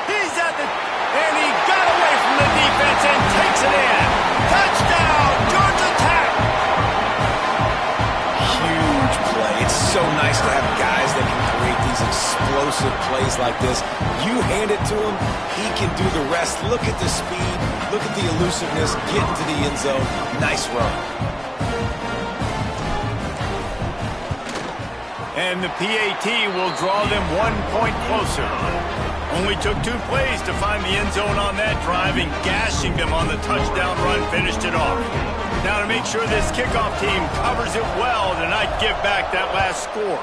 He's at the, and he got away from the defense and takes it in. Touchdown, Georgia Tech. Huge play. It's so nice to have guys that can create these explosive plays like this. You hand it to him, he can do the rest. Look at the speed, look at the elusiveness, get into the end zone. Nice run. And the PAT will draw them 1 point closer. Only took 2 plays to find the end zone on that drive, and gashing them on the touchdown run finished it off. Now to make sure this kickoff team covers it well to not give back that last score.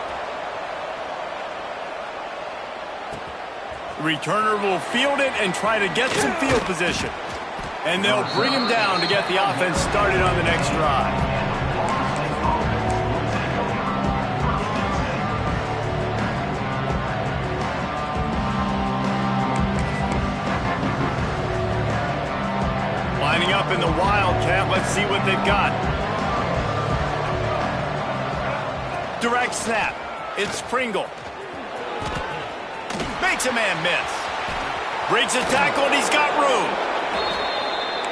The returner will field it and try to get some field position. And they'll bring him down to get the offense started on the next drive. Lining up in the Wildcat. Let's see what they've got. Direct snap. It's Pringle. Makes a man miss. Breaks a tackle, and he's got room.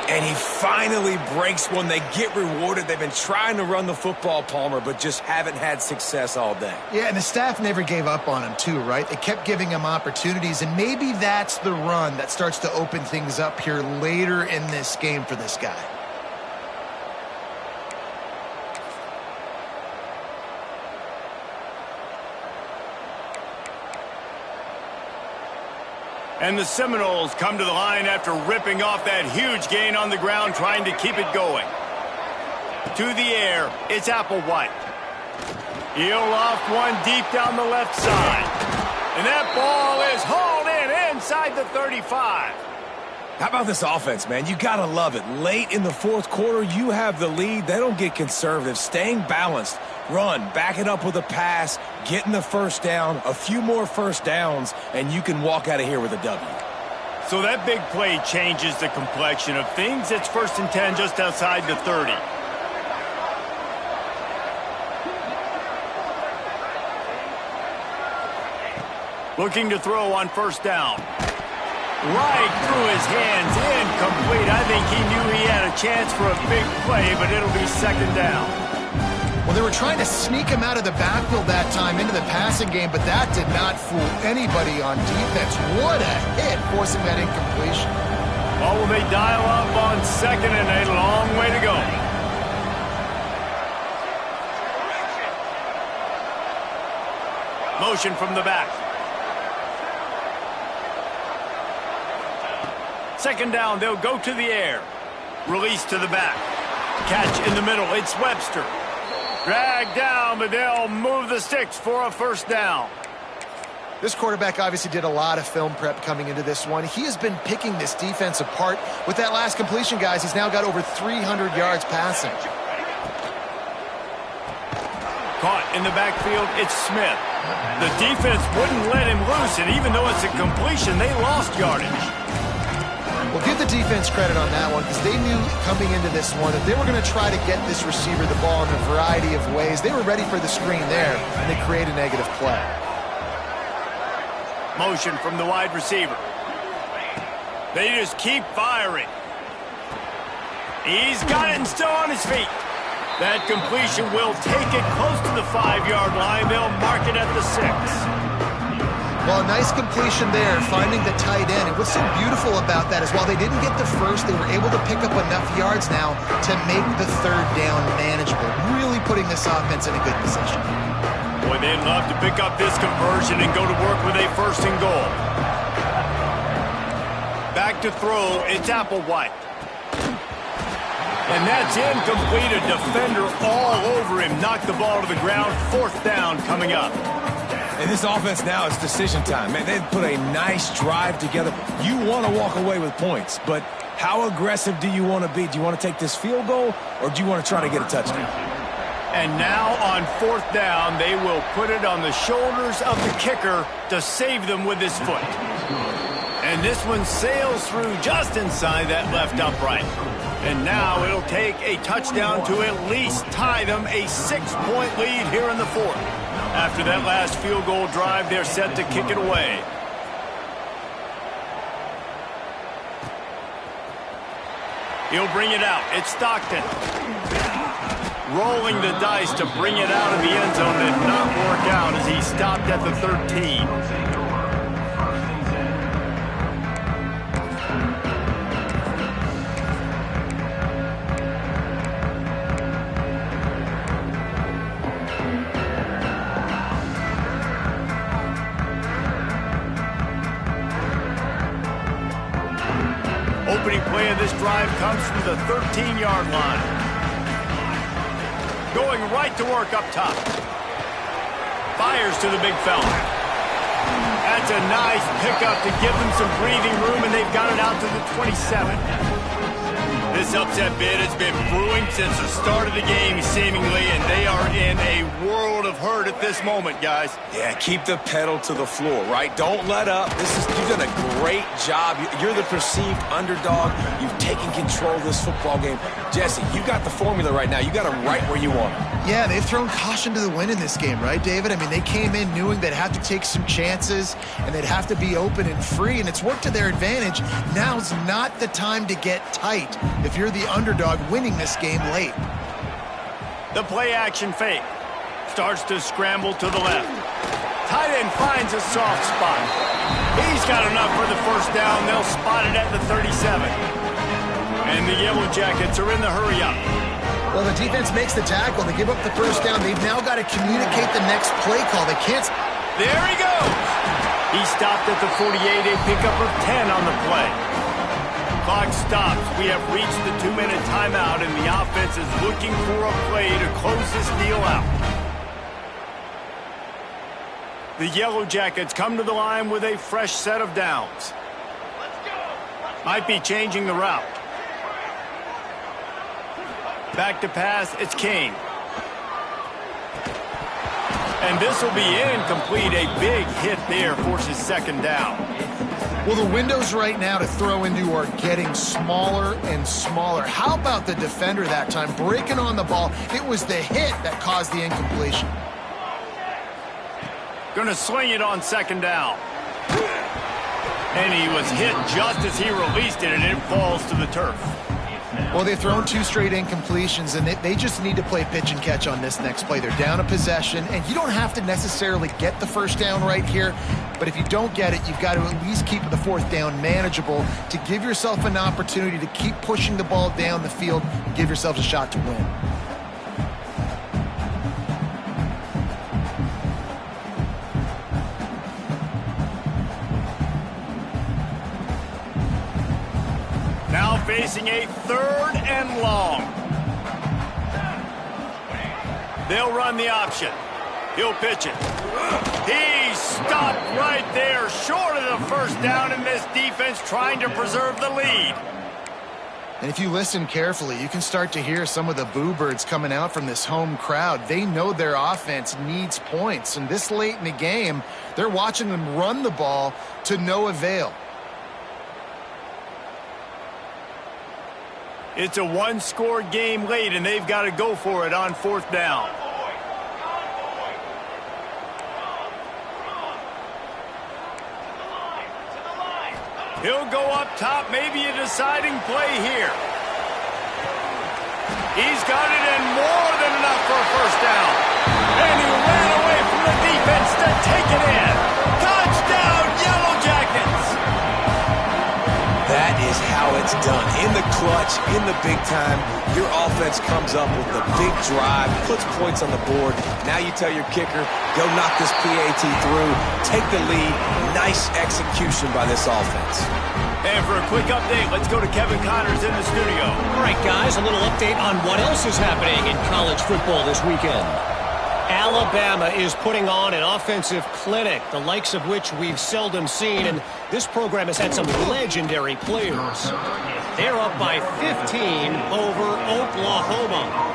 And he finally breaks one. They get rewarded. They've been trying to run the football, Palmer, but just haven't had success all day. Yeah, and the staff never gave up on him, too, right? They kept giving him opportunities, and maybe that's the run that starts to open things up here later in this game for this guy. And the Seminoles come to the line after ripping off that huge gain on the ground, trying to keep it going. To the air, it's Applewhite. He'll loft one deep down the left side. And that ball is hauled in inside the 35. How about this offense, man? You got to love it. Late in the fourth quarter, you have the lead. They don't get conservative. Staying balanced. Run, back it up with a pass, getting the first down, a few more first downs, and you can walk out of here with a W. So that big play changes the complexion of things. It's 1st and 10 just outside the 30. Looking to throw on first down. Right through his hands, incomplete. I think he knew he had a chance for a big play, but it'll be 2nd down. Well, they were trying to sneak him out of the backfield that time into the passing game, but that did not fool anybody on defense. What a hit, forcing that incompletion. Oh, will they dial up on 2nd and a long way to go. Motion from the back. 2nd down, they'll go to the air. Release to the back. Catch in the middle, it's Webster. Dragged down, but they'll move the sticks for a 1st down. This quarterback obviously did a lot of film prep coming into this one. He has been picking this defense apart. With that last completion, guys, he's now got over 300 yards passing. Caught in the backfield, it's Smith. The defense wouldn't let him loose, and even though it's a completion, they lost yardage. Well, give the defense credit on that one because they knew coming into this one that they were going to try to get this receiver the ball in a variety of ways. They were ready for the screen there, and they create a negative play. Motion from the wide receiver. They just keep firing. He's got it and still on his feet. That completion will take it close to the 5-yard line. They'll mark it at the 6. Well, a nice completion there, finding the tight end. And what's so beautiful about that is while they didn't get the first, they were able to pick up enough yards now to make the 3rd down manageable, really putting this offense in a good position. Boy, they'd love to pick up this conversion and go to work with a 1st and goal. Back to throw, it's Applewhite. And that's incomplete. A defender all over him. Knocked the ball to the ground. 4th down coming up. And this offense now is decision time. Man, they've put a nice drive together. You want to walk away with points, but how aggressive do you want to be? Do you want to take this field goal, or do you want to try to get a touchdown? And now on 4th down, they will put it on the shoulders of the kicker to save them with his foot. And this one sails through just inside that left upright. And now it'll take a touchdown to at least tie them a 6-point lead here in the 4th. After that last field goal drive, they're set to kick it away. He'll bring it out. It's Stockton. Rolling the dice to bring it out of the end zone did not work out as he stopped at the 13. Opening play of this drive comes from the 13-yard line. Going right to work up top. Fires to the big fella. That's a nice pickup to give them some breathing room, and they've got it out to the 27. This upset bid has been brewing since the start of the game, seemingly, and they are in a world of hurt at this moment, guys. Yeah, keep the pedal to the floor, right? Don't let up. You've done a great job. You're the perceived underdog. You've taken control of this football game. Jesse, you got the formula right now. You got them right where you want them. Yeah, they've thrown caution to the wind in this game, right, David? I mean, they came in knowing they'd have to take some chances and they'd have to be open and free, and it's worked to their advantage. Now's not the time to get tight if you're the underdog winning this game late. The play-action fake. Starts to scramble to the left. Tight end finds a soft spot. He's got enough for the first down. They'll spot it at the 37. And the Yellow Jackets are in the hurry-up. Well, the defense makes the tackle. They give up the first down. They've now got to communicate the next play call. They can't... There he goes! He stopped at the 48, a pickup of 10 on the play. Clock stops. We have reached the 2-minute timeout, and the offense is looking for a play to close this deal out. The Yellow Jackets come to the line with a fresh set of downs. Might be changing the route. Back to pass, it's King. And this will be incomplete. A big hit there forces second down. Well, the windows right now to throw into are getting smaller and smaller. How about the defender that time breaking on the ball? It was the hit that caused the incompletion. Going to swing it on second down. And he was hit just as he released it, and it falls to the turf. Well, they've thrown 2 straight incompletions, and they just need to play pitch and catch on this next play. They're down a possession, and you don't have to necessarily get the first down right here, but if you don't get it, you've got to at least keep the fourth down manageable to give yourself an opportunity to keep pushing the ball down the field and give yourselves a shot to win. Now facing a 3rd and long. They'll run the option. He'll pitch it. He stopped right there, short of the first down, and this defense trying to preserve the lead. And if you listen carefully, you can start to hear some of the boo birds coming out from this home crowd. They know their offense needs points, and this late in the game, they're watching them run the ball to no avail. It's a 1-score game late, and they've got to go for it on 4th down. He'll go up top, maybe a deciding play here. He's got it in more than enough for a first down. And he ran away from the defense to take it in. Touchdown, Yellow Jackets! That is how it's done. In the clutch, in the big time, your offense comes up with the big drive, puts points on the board. Now you tell your kicker, go knock this PAT through, take the lead. Nice execution by this offense. And for a quick update, let's go to Kevin Connors in the studio. All right, guys, a little update on what else is happening in college football this weekend. Alabama is putting on an offensive clinic, the likes of which we've seldom seen, and this program has had some legendary players. They're up by 15 over Oklahoma.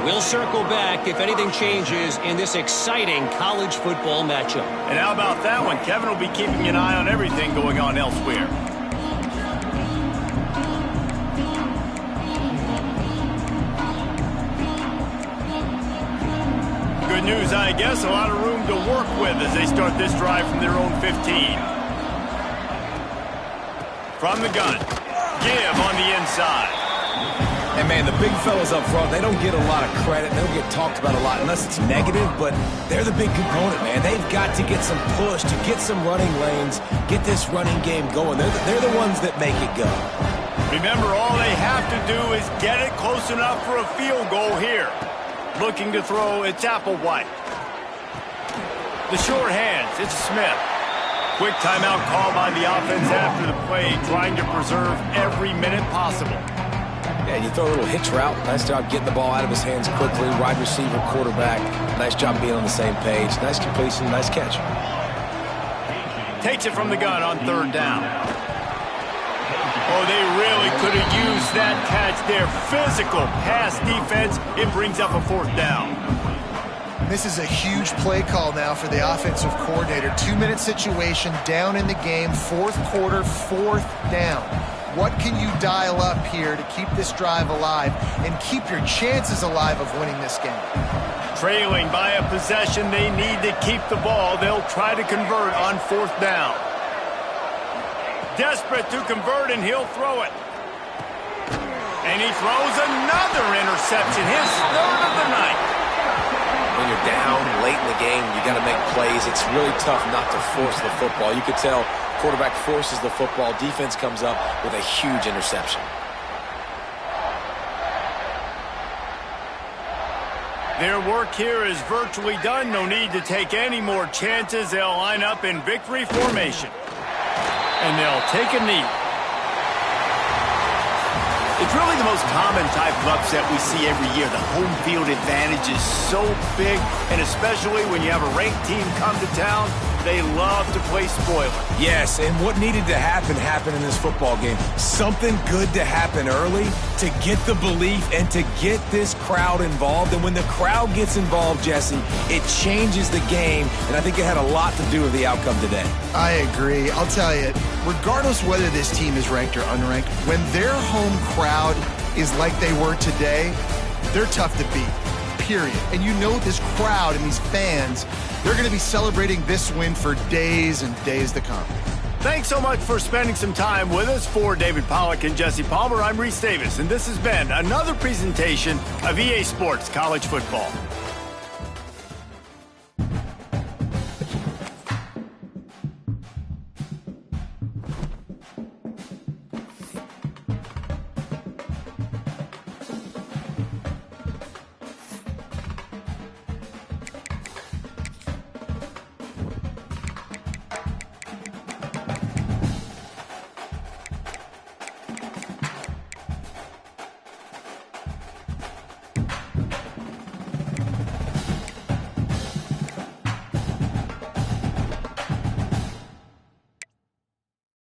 We'll circle back if anything changes in this exciting college football matchup. And how about that one? Kevin will be keeping an eye on everything going on elsewhere. Good news, I guess. A lot of room to work with as they start this drive from their own 15. From the gun. Give on the inside. And, man, the big fellas up front, they don't get a lot of credit. They don't get talked about a lot unless it's negative, but they're the big component, man. They've got to get some push, to get some running lanes, get this running game going. They're the ones that make it go. Remember, all they have to do is get it close enough for a field goal here. Looking to throw, it's Applewhite. The short hands, it's Smith. Quick timeout call by the offense after the play, trying to preserve every minute possible. Yeah, you throw a little hitch route. Nice job getting the ball out of his hands quickly. Wide receiver, quarterback. Nice job being on the same page. Nice completion, nice catch. Takes it from the gun on 3rd down. Oh, they really could have used that catch there. Physical pass defense. It brings up a 4th down. This is a huge play call now for the offensive coordinator. 2-minute situation, down in the game, 4th quarter, 4th down. What can you dial up here to keep this drive alive and keep your chances alive of winning this game? Trailing by a possession, they need to keep the ball. They'll try to convert on 4th down. Desperate to convert, and he'll throw it. And he throws another interception, his 3rd of the night. When you're down late in the game, you got to make plays. It's really tough not to force the football. You could tell quarterback forces the football. Defense comes up with a huge interception. Their work here is virtually done. No need to take any more chances. They'll line up in victory formation. And they'll take a knee. It's really the most common type of upset we see every year. The home field advantage is so big, and especially when you have a ranked team come to town, they love to play spoiler. Yes, and what needed to happen happened in this football game. Something good to happen early to get the belief and to get this crowd involved. And when the crowd gets involved, Jesse, it changes the game, and I think it had a lot to do with the outcome today. I agree. I'll tell you, regardless whether this team is ranked or unranked, when their home crowd is like they were today, they're tough to beat, period. And you know this crowd and these fans, they're going to be celebrating this win for days and days to come. Thanks so much for spending some time with us. For David Pollack and Jesse Palmer, I'm Reese Davis, and this has been another presentation of EA Sports College Football.